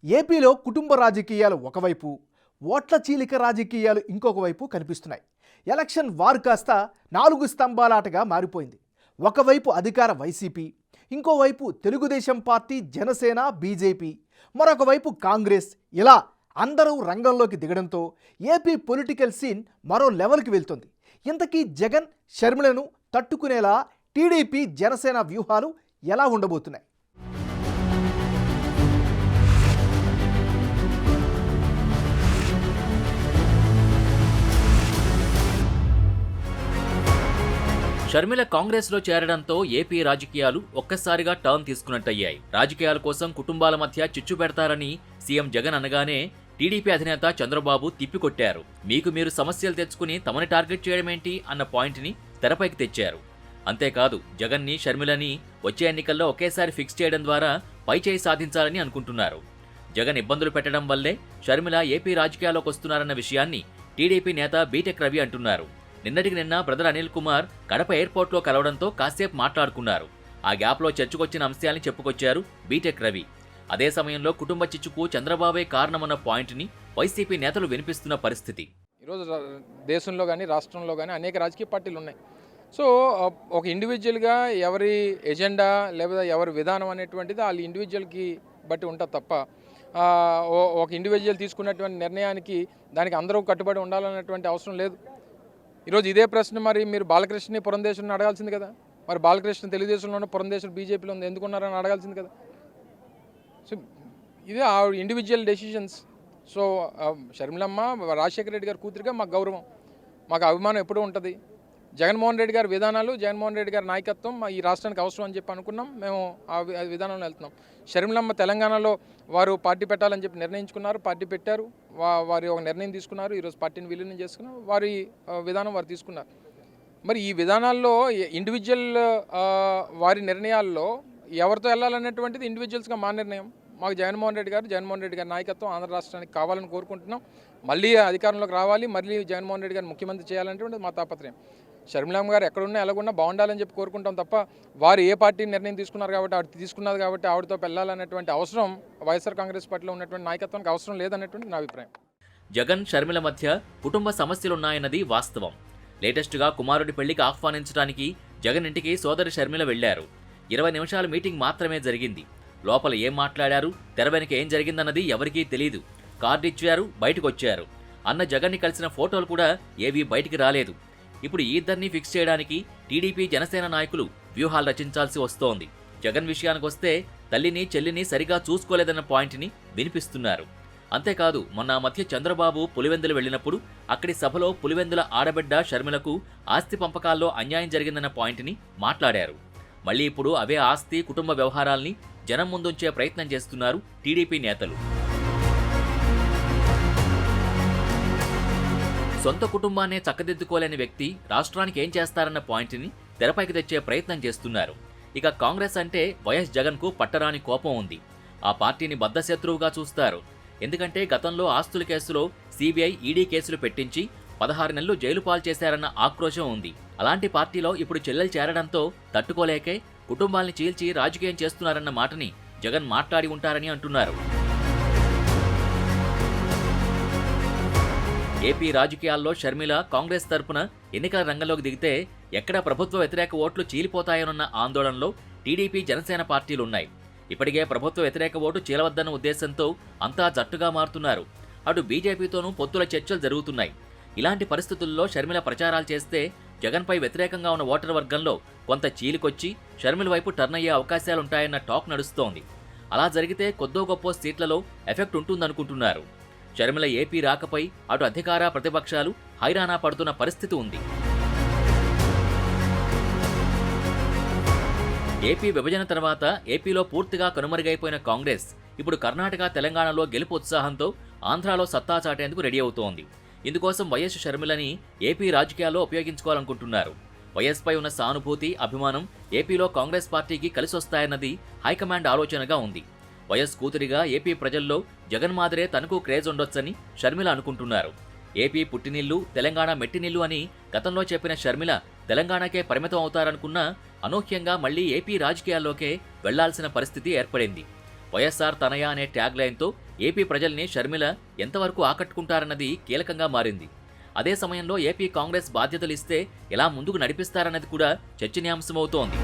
ఏపీలో కుటుంబ రాజకీయాలు ఒకవైపు, ఓట్ల చీలిక రాజకీయాలు ఇంకొక వైపు కనిపిస్తున్నాయి. ఎలక్షన్ వార్ కాస్త 4 స్తంభాలాటగా మారిపోయింది. ఒకవైపు అధికార వైసీపీ, ఇంకోవైపు తెలుగుదేశం పార్టీ, జనసేన, బీజేపీ, మరొక వైపు కాంగ్రెస్. ఇలా అందరూ రంగంలోకి దిగడంతో ఏపీ పొలిటికల్ సీన్ మరో లెవెల్కి వెళ్తుంది. ఇంతకీ జగన్, షర్మిలను తట్టుకునేలా టీడీపీ, జనసేన వ్యూహాలు ఎలా ఉండబోతున్నాయి? షర్మిల కాంగ్రెస్లో చేరడంతో ఏపీ రాజకీయాలు ఒక్కసారిగా టర్న్ తీసుకున్నట్టయ్యాయి. రాజకీయాల కోసం కుటుంబాల మధ్య చిచ్చు పెడతారని సీఎం జగన్ అనగానే టీడీపీ అధినేత చంద్రబాబు తిప్పికొట్టారు. మీకు మీరు సమస్యలు తెచ్చుకుని తమని టార్గెట్ చేయడమేంటి అన్న పాయింట్ని తెరపైకి తెచ్చారు. అంతేకాదు, జగన్ని, షర్మిలని వచ్చే ఎన్నికల్లో ఒకేసారి ఫిక్స్ చేయడం ద్వారా పైచేయి సాధించాలని అనుకుంటున్నారు. జగన్ ఇబ్బందులు పెట్టడం వల్లే షర్మిల ఏపీ రాజకీయాల్లోకి వస్తున్నారన్న విషయాన్ని టీడీపీ నేత బీటెక్ రవి అంటున్నారు. నిన్నటికి నిన్న బ్రదర్ అనిల్ కుమార్ కడప ఎయిర్పోర్ట్లో కలవడంతో కాసేపు మాట్లాడుకున్నారు. ఆ గ్యాప్లో చర్చకొచ్చిన అంశాల్ని చెప్పుకొచ్చారు బీటెక్ రవి. అదే సమయంలో కుటుంబ చిచ్చుకు చంద్రబాబే కారణమన్న పాయింట్ని వైసీపీ నేతలు వినిపిస్తున్న పరిస్థితి. ఈరోజు దేశంలో కానీ రాష్ట్రంలో కానీ అనేక రాజకీయ పార్టీలు ఉన్నాయి. సో ఒక ఇండివిజువల్గా ఎవరి ఎజెండా లేదా ఎవరి విధానం అనేటువంటిది వాళ్ళ ఇండివిజువల్కి బట్టి ఉంటుంది తప్ప ఒక ఇండివిజువల్ తీసుకున్నటువంటి నిర్ణయానికి దానికి అందరూ కట్టుబడి ఉండాలన్నటువంటి అవసరం లేదు. ఈరోజు ఇదే ప్రశ్న మరి మీరు బాలకృష్ణని పురంధేశ్వరిని అడగాల్సింది కదా. మరి బాలకృష్ణ తెలుగుదేశంలోనే, పురంధేశ్వరి బీజేపీలో ఉంది, ఎందుకున్నారని అడగాల్సింది కదా. సో ఇదే ఆ ఇండివిజువల్ డెసిషన్స్. సో షర్మిలమ్మ రాజశేఖర రెడ్డి గారి కూతురిగా మాకు గౌరవం, మాకు అభిమానం ఎప్పుడూ ఉంటుంది. జగన్మోహన్ రెడ్డి గారి విధానాలు, జగన్మోహన్ రెడ్డి గారి నాయకత్వం ఈ రాష్ట్రానికి అవసరం అని చెప్పి అనుకున్నాం. మేము ఆ విధానంలో వెళ్తున్నాం. షర్మిలమ్మ తెలంగాణలో వారు పార్టీ పెట్టాలని చెప్పి నిర్ణయించుకున్నారు, పార్టీ పెట్టారు, వారి ఒక నిర్ణయం తీసుకున్నారు. ఈరోజు పార్టీని విలీనం చేసుకున్నారు, వారి విధానం వారు తీసుకున్నారు. మరి ఈ విధానాల్లో ఇండివిజువల్ వారి నిర్ణయాల్లో ఎవరితో వెళ్ళాలనేటువంటిది ఇండివిజువల్స్గా మా నిర్ణయం. మాకు జగన్మోహన్ రెడ్డి గారి నాయకత్వం ఆంధ్ర రాష్ట్రానికి కావాలని కోరుకుంటున్నాం. మళ్ళీ అధికారంలోకి రావాలి, మళ్ళీ జగన్మోహన్ రెడ్డి గారు ముఖ్యమంత్రి చేయాలనేటువంటిది మా తాపత్రయం. షర్మిలమ్మ గారు ఎక్కడున్నా ఎలాగున్నా బాగుండాలని చెప్పి కోరుకుంటాం తప్ప వారు ఏ పార్టీ నిర్ణయం తీసుకున్నారు కాబట్టి ఆవిడ తీసుకున్నది కాబట్టి ఆవిడతో వెళ్ళాలనేటువంటి అవసరం వైఎస్ఆర్ కాంగ్రెస్ పార్టీలో ఉన్నటువంటి నాయకత్వానికి అవసరం లేదనేటువంటి నా అభిప్రాయం. జగన్, షర్మిల మధ్య కుటుంబ సమస్యలున్నాయన్నది వాస్తవం. లేటెస్ట్గా కుమారుడి పెళ్లికి ఆహ్వానించడానికి జగన్ ఇంటికి సోదరి షర్మిల వెళ్లారు. 20 నిమిషాల మీటింగ్ మాత్రమే జరిగింది. లోపల ఏం మాట్లాడారు, తెర వెనుక ఏం జరిగిందన్నది ఎవరికీ తెలీదు. కార్డు ఇచ్చారు, బయటకు వచ్చారు. అన్న జగన్ని కలిసిన ఫోటోలు కూడా ఏవీ బయటికి రాలేదు. ఇప్పుడు ఈ ఇద్దరిని ఫిక్స్ చేయడానికి టీడీపీ, జనసేన నాయకులు వ్యూహాలు రచించాల్సి వస్తోంది. జగన్ విషయానికొస్తే తల్లిని, చెల్లిని సరిగా చూసుకోలేదన్న పాయింట్ని వినిపిస్తున్నారు. అంతేకాదు, మొన్న మధ్య చంద్రబాబు పులివెందులు వెళ్లినప్పుడు అక్కడి సభలో పులివెందుల ఆడబిడ్డ షర్మిలకు ఆస్తి పంపకాల్లో అన్యాయం జరిగిందన్న పాయింట్ని మాట్లాడారు. మళ్లీ ఇప్పుడు అవే ఆస్తి, కుటుంబ వ్యవహారాల్ని జనం ముందుంచే ప్రయత్నం చేస్తున్నారు టీడీపీ నేతలు. సొంత కుటుంబాన్నే చక్కదిద్దుకోలేని వ్యక్తి రాష్ట్రానికి ఏం చేస్తారన్న పాయింట్ని తెరపైకి తెచ్చే ప్రయత్నం చేస్తున్నారు. ఇక కాంగ్రెస్ అంటే వైఎస్ జగన్కు పట్టరాని కోపం ఉంది. ఆ పార్టీని బద్ధశత్రువుగా చూస్తారు. ఎందుకంటే గతంలో ఆస్తుల కేసులో సిబిఐ, ఈడీ కేసులు పెట్టించి 16 నెలలు జైలు పాలు చేశారన్న ఆక్రోశం ఉంది. అలాంటి పార్టీలో ఇప్పుడు చెల్లెలు చేరడంతో తట్టుకోలేకే కుటుంబాల్ని చీల్చి రాజకీయం చేస్తున్నారన్న మాటని జగన్ మాట్లాడి ఉంటారని అంటున్నారు. ఏపీ రాజకీయాల్లో షర్మిల కాంగ్రెస్ తరపున ఎన్నికల రంగంలోకి దిగితే ఎక్కడ ప్రభుత్వ వ్యతిరేక ఓట్లు చీలిపోతాయోనన్న ఆందోళనలో టీడీపీ, జనసేన పార్టీలున్నాయి. ఇప్పటికే ప్రభుత్వ వ్యతిరేక ఓటు చీలవద్దన్న ఉద్దేశంతో అంతా జట్టుగా మారుతున్నారు. అటు బీజేపీతోనూ పొత్తుల చర్చలు జరుగుతున్నాయి. ఇలాంటి పరిస్థితుల్లో షర్మిల ప్రచారాలు చేస్తే జగన్పై వ్యతిరేకంగా ఉన్న ఓటర్ వర్గంలో కొంత చీలికొచ్చి షర్మిల వైపు టర్న్ అయ్యే అవకాశాలుంటాయన్న టాక్ నడుస్తోంది. అలా జరిగితే కొద్దో గొప్ప సీట్లలో ఎఫెక్ట్ ఉంటుందనుకుంటున్నారు. షర్మిల ఏపీ రాకపై అటు అధికార, ప్రతిపక్షాలు హైరానా పడుతున్న పరిస్థితి ఉంది. ఏపీ విభజన తర్వాత ఏపీలో పూర్తిగా కనుమరుగైపోయిన కాంగ్రెస్ ఇప్పుడు కర్ణాటక, తెలంగాణలో గెలుపు ఉత్సాహంతో ఆంధ్రాలో సత్తా చాటేందుకు రెడీ అవుతోంది. ఇందుకోసం వైఎస్ షర్మిలని ఏపీ రాజకీయాల్లో ఉపయోగించుకోవాలనుకుంటున్నారు. వైఎస్పై ఉన్న సానుభూతి, అభిమానం ఏపీలో కాంగ్రెస్ పార్టీకి కలిసొస్తాయన్నది హైకమాండ్ ఆలోచనగా ఉంది. వైఎస్ కూతురిగా ఏపీ ప్రజల్లో జగన్ మాదిరే తనకు క్రేజ్ ఉండొచ్చని షర్మిల అనుకుంటున్నారు. ఏపీ పుట్టినిల్లు, తెలంగాణ మెట్టినిల్లు అని గతంలో చెప్పిన షర్మిల తెలంగాణకే పరిమితం అవుతారనుకున్నా అనూహ్యంగా మళ్లీ ఏపీ రాజకీయాల్లోకే వెళ్లాల్సిన పరిస్థితి ఏర్పడింది. వైఎస్ఆర్ తనయ అనే ట్యాగ్ లైన్తో ఏపీ ప్రజల్ని షర్మిల ఎంతవరకు ఆకట్టుకుంటారన్నది కీలకంగా మారింది. అదే సమయంలో ఏపీ కాంగ్రెస్ బాధ్యతలు ఇస్తే ఎలా ముందుకు నడిపిస్తారన్నది కూడా చర్చనీయాంశమవుతోంది.